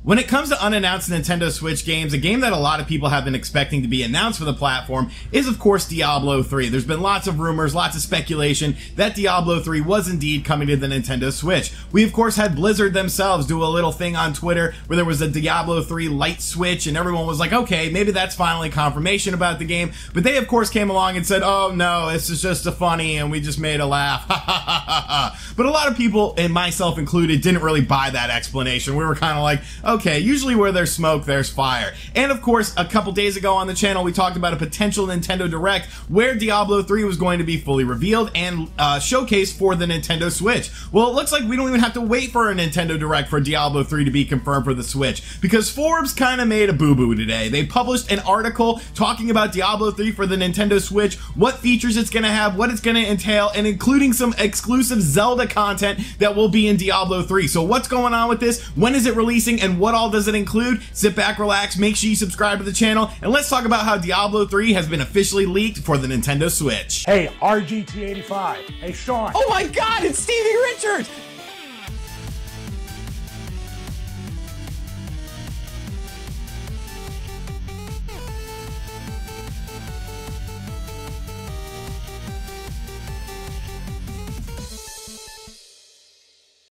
When it comes to unannounced Nintendo Switch games, a game that a lot of people have been expecting to be announced for the platform is, of course, Diablo 3. There's been lots of rumors, lots of speculation that Diablo 3 was indeed coming to the Nintendo Switch. We, of course, had Blizzard themselves do a little thing on Twitter where there was a Diablo 3 light switch, and everyone was like, okay, maybe that's finally confirmation about the game. But they, of course, came along and said, oh no, this is just a funny, and we just made a laugh. But a lot of people, and myself included, didn't really buy that explanation. We were kind of like, okay, usually where there's smoke, there's fire. And of course, a couple days ago on the channel, we talked about a potential Nintendo Direct where Diablo 3 was going to be fully revealed and showcased for the Nintendo Switch. Well, it looks like we don't even have to wait for a Nintendo Direct for Diablo 3 to be confirmed for the Switch, because Forbes kind of made a boo-boo today. They published an article talking about Diablo 3 for the Nintendo Switch, what features it's going to have, what it's going to entail, and including some exclusive Zelda content that will be in Diablo 3. So what's going on with this? When is it releasing? And what all does it include? Sit back, relax, make sure you subscribe to the channel, and let's talk about how Diablo 3 has been officially leaked for the Nintendo Switch. Hey, RGT 85. Hey, Sean. Oh my God, it's Stevie Richards!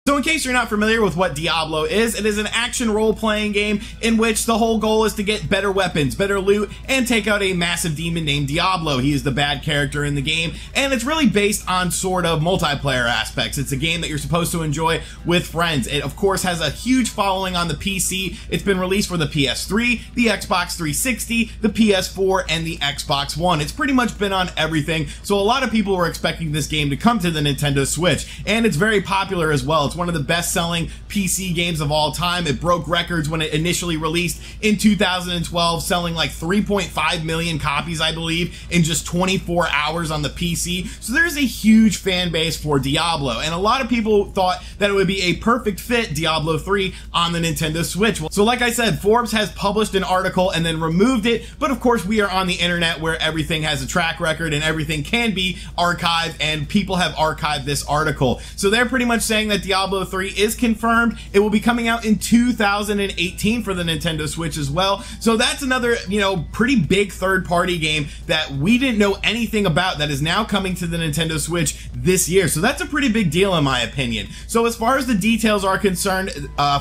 So in case you're not familiar with what Diablo is, it is an action role-playing game in which the whole goal is to get better weapons, better loot, and take out a massive demon named Diablo. He is the bad character in the game, and it's really based on sort of multiplayer aspects. It's a game that you're supposed to enjoy with friends. It, of course, has a huge following on the PC. It's been released for the PS3, the Xbox 360, the PS4, and the Xbox One. It's pretty much been on everything, so a lot of people were expecting this game to come to the Nintendo Switch, and it's very popular as well. It's one of the best-selling PC games of all time. It broke records when it initially released in 2012, selling like 3.5 million copies, I believe, in just 24 hours on the PC. So there's a huge fan base for Diablo, and a lot of people thought that it would be a perfect fit, Diablo 3, on the Nintendo Switch. So like I said, Forbes has published an article and then removed it, but of course we are on the internet where everything has a track record and everything can be archived, and people have archived this article. So they're pretty much saying that Diablo 3 is confirmed. It will be coming out in 2018 for the Nintendo Switch as well. So that's another, pretty big third-party game that we didn't know anything about that is now coming to the Nintendo Switch this year. So that's a pretty big deal in my opinion. So as far as the details are concerned,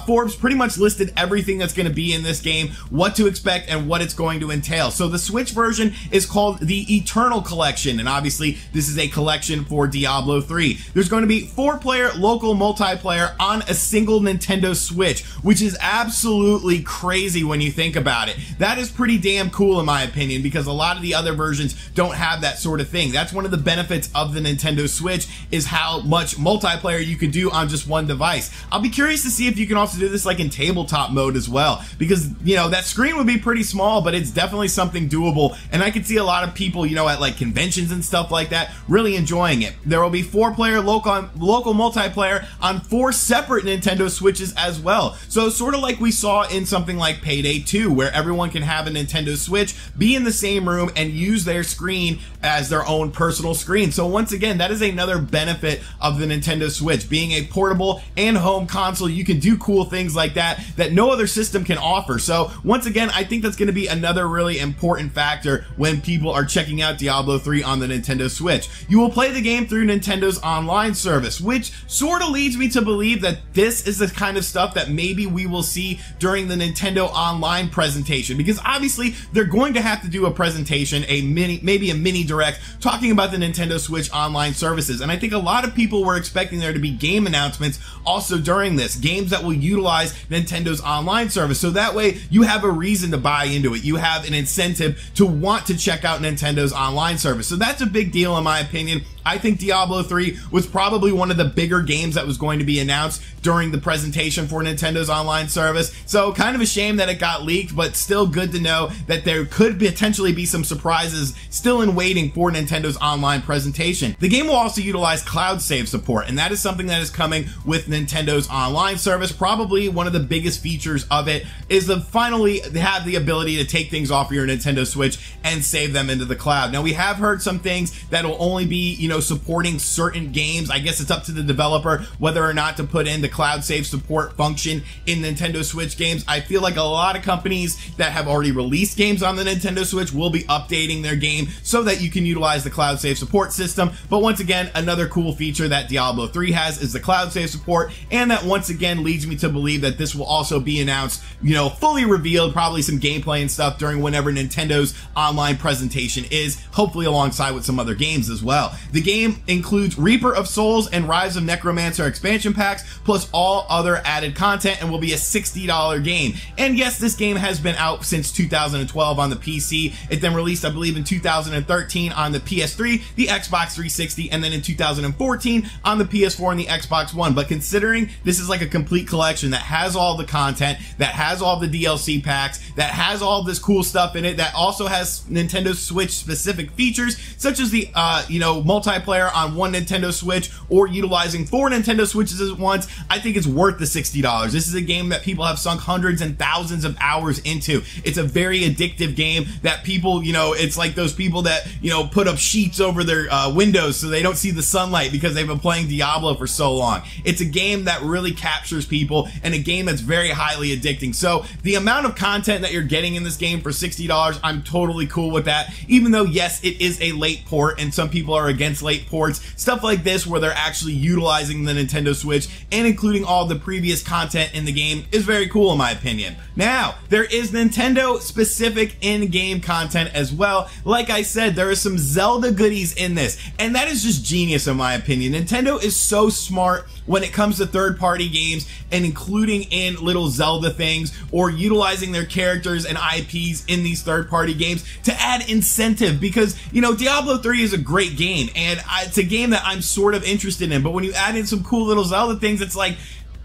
Forbes pretty much listed everything that's going to be in this game, what to expect, and what it's going to entail. So the Switch version is called the Eternal Collection, and obviously this is a collection for Diablo 3. There's going to be 4-player local multiplayer on a single Nintendo Switch, which is absolutely crazy when you think about it. That is pretty damn cool in my opinion, because a lot of the other versions don't have that sort of thing. That's one of the benefits of the Nintendo Switch, is how much multiplayer you can do on just one device. I'll be curious to see if you can also do this like in tabletop mode as well, because that screen would be pretty small, but it's definitely something doable, and I could see a lot of people at like conventions and stuff like that really enjoying it. There will be 4-player local multiplayer on 4 separate Nintendo Switches as well. So sort of like we saw in something like Payday 2, where everyone can have a Nintendo Switch, be in the same room, and use their screen as their own personal screen. So once again, that is another benefit of the Nintendo Switch. Being a portable and home console, you can do cool things like that no other system can offer. So once again, I think that's going to be another really important factor when people are checking out Diablo 3 on the Nintendo Switch. You will play the game through Nintendo's online service, which sort of leads me to believe that this is the kind of stuff that maybe we will see during the Nintendo Online presentation, because obviously they're going to have to do a presentation, maybe a mini direct, talking about the Nintendo Switch online services. And I think a lot of people were expecting there to be game announcements also during this, games that will utilize Nintendo's online service, so that way you have a reason to buy into it. You have an incentive to want to check out Nintendo's online service. So that's a big deal in my opinion. I think Diablo 3 was probably one of the bigger games that was going to be announced during the presentation for Nintendo's online service. So kind of a shame that it got leaked, but still good to know that there could potentially be some surprises still in waiting for Nintendo's online presentation. The game will also utilize cloud save support, and that is something that is coming with Nintendo's online service. Probably one of the biggest features of it is to finally have the ability to take things off your Nintendo Switch and save them into the cloud. Now we have heard some things that will only be, know, supporting certain games. I guess it's up to the developer whether or not to put in the cloud save support function in Nintendo Switch games. I feel like a lot of companies that have already released games on the Nintendo Switch will be updating their game so that you can utilize the cloud save support system. But once again, another cool feature that Diablo 3 has is the cloud save support, and that once again leads me to believe that this will also be announced, you know, fully revealed, probably some gameplay and stuff during whenever Nintendo's online presentation is, hopefully alongside with some other games as well. The game includes Reaper of Souls and Rise of Necromancer expansion packs, plus all other added content, and will be a $60 game. And yes, this game has been out since 2012 on the PC. It then released, I believe, in 2013 on the PS3, the Xbox 360, and then in 2014 on the PS4 and the Xbox One. But considering this is like a complete collection that has all the content, that has all the DLC packs, that has all this cool stuff in it, that also has Nintendo Switch specific features, such as the, you know, multiplayer on one Nintendo Switch, or utilizing 4 Nintendo Switches at once, I think it's worth the $60. This is a game that people have sunk hundreds and thousands of hours into. It's a very addictive game that people, you know, it's like those people that, you know, put up sheets over their windows so they don't see the sunlight because they've been playing Diablo for so long. It's a game that really captures people, and a game that's very highly addicting. So the amount of content that you're getting in this game for $60, I'm totally cool with that. Even though, yes, it is a late port, and some people are against late ports, stuff like this where they're actually utilizing the Nintendo Switch and including all the previous content in the game is very cool in my opinion. Now, there is Nintendo specific in-game content as well. Like I said, there are some Zelda goodies in this, and that is just genius in my opinion. Nintendo is so smart when it comes to third-party games and including in little Zelda things or utilizing their characters and IPs in these third-party games to add incentive, because, you know, Diablo 3 is a great game and it's a game that I'm sort of interested in, but when you add in some cool little Zelda things, it's like,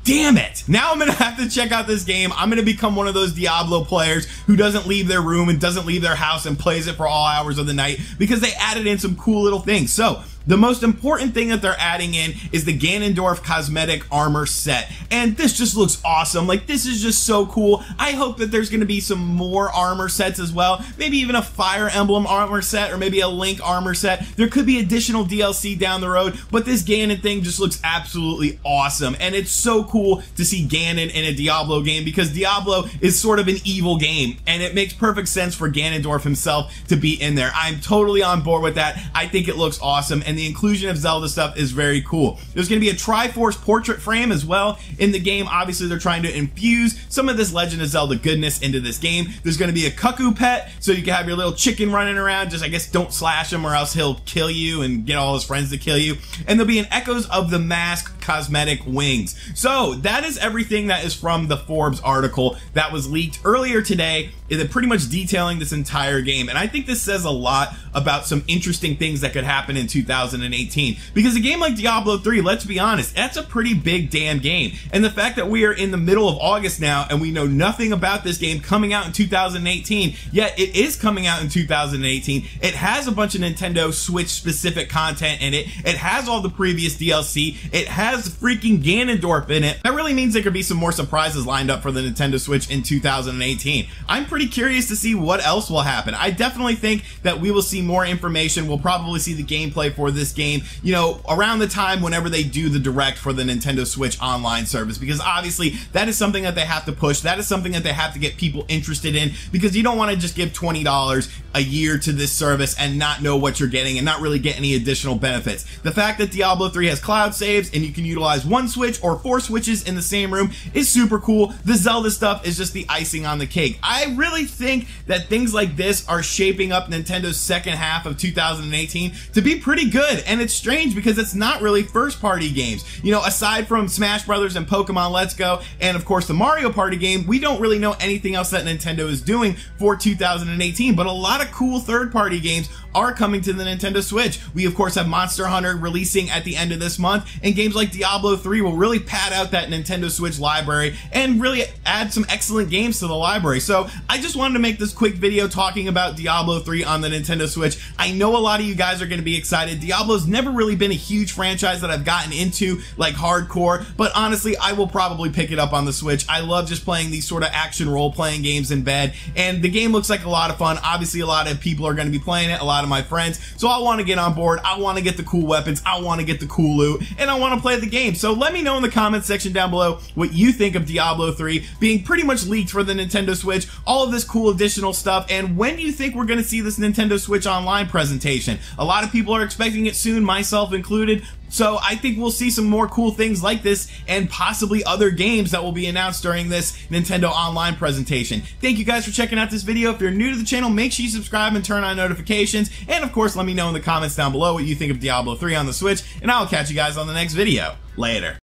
damn it, now I'm gonna have to check out this game. I'm gonna become one of those Diablo players who doesn't leave their room and doesn't leave their house and plays it for all hours of the night because they added in some cool little things. So the most important thing that they're adding in is the Ganondorf cosmetic armor set, and this just looks awesome. Like, this is just so cool. I hope that there's going to be some more armor sets as well, maybe even a Fire Emblem armor set or maybe a Link armor set. There could be additional DLC down the road, but this Ganon thing just looks absolutely awesome, and it's so cool to see Ganon in a Diablo game because Diablo is sort of an evil game, and it makes perfect sense for Ganondorf himself to be in there. I'm totally on board with that. I think it looks awesome, and the inclusion of Zelda stuff is very cool. There's going to be a Triforce portrait frame as well in the game. Obviously, they're trying to infuse some of this Legend of Zelda goodness into this game. There's going to be a cuckoo pet, so you can have your little chicken running around. Just, I guess, don't slash him or else he'll kill you and get all his friends to kill you. And there'll be an Echoes of the Mask cosmetic wings. So that is everything that is from the Forbes article that was leaked earlier today, pretty much detailing this entire game. And I think this says a lot about some interesting things that could happen in 2018, because a game like Diablo 3, let's be honest, that's a pretty big damn game. And the fact that we are in the middle of August now and we know nothing about this game coming out in 2018, yet it is coming out in 2018. It has a bunch of Nintendo Switch specific content in it. It has all the previous DLC. It has freaking Ganondorf in it. That really means there could be some more surprises lined up for the Nintendo Switch in 2018. I'm pretty curious to see what else will happen. I definitely think that we will see more information. We'll probably see the gameplay for this game, you know, around the time whenever they do the direct for the Nintendo Switch online service, because obviously that is something that they have to push. That is something that they have to get people interested in, because you don't want to just give $20 a year to this service and not know what you're getting and not really get any additional benefits. The fact that Diablo 3 has cloud saves and you can utilize one Switch or 4 Switches in the same room is super cool. The Zelda stuff is just the icing on the cake. I really think that things like this are shaping up Nintendo's second half of 2018 to be pretty good, and it's strange because it's not really first-party games. You know, aside from Smash Brothers and Pokemon Let's Go, and of course the Mario Party game, we don't really know anything else that Nintendo is doing for 2018, but a lot of cool third-party games are coming to the Nintendo Switch. We of course have Monster Hunter releasing at the end of this month, and games like Diablo 3 will really pad out that Nintendo Switch library and really add some excellent games to the library. So I just wanted to make this quick video talking about Diablo 3 on the Nintendo Switch. I know a lot of you guys are going to be excited. Diablo's never really been a huge franchise that I've gotten into like hardcore, but honestly I will probably pick it up on the Switch. I love just playing these sort of action role-playing games in bed, and the game looks like a lot of fun. Obviously a lot of people are going to be playing it. A lot lot of my friends. So I want to get on board. I want to get the cool weapons. I want to get the cool loot, and I want to play the game. So let me know in the comments section down below what you think of Diablo 3 being pretty much leaked for the Nintendo Switch, all of this cool additional stuff, and when do you think we're going to see this Nintendo Switch Online presentation? A lot of people are expecting it soon, myself included. So I think we'll see some more cool things like this and possibly other games that will be announced during this Nintendo Online presentation. Thank you guys for checking out this video. If you're new to the channel, make sure you subscribe and turn on notifications. And of course, let me know in the comments down below what you think of Diablo 3 on the Switch, and I'll catch you guys on the next video. Later.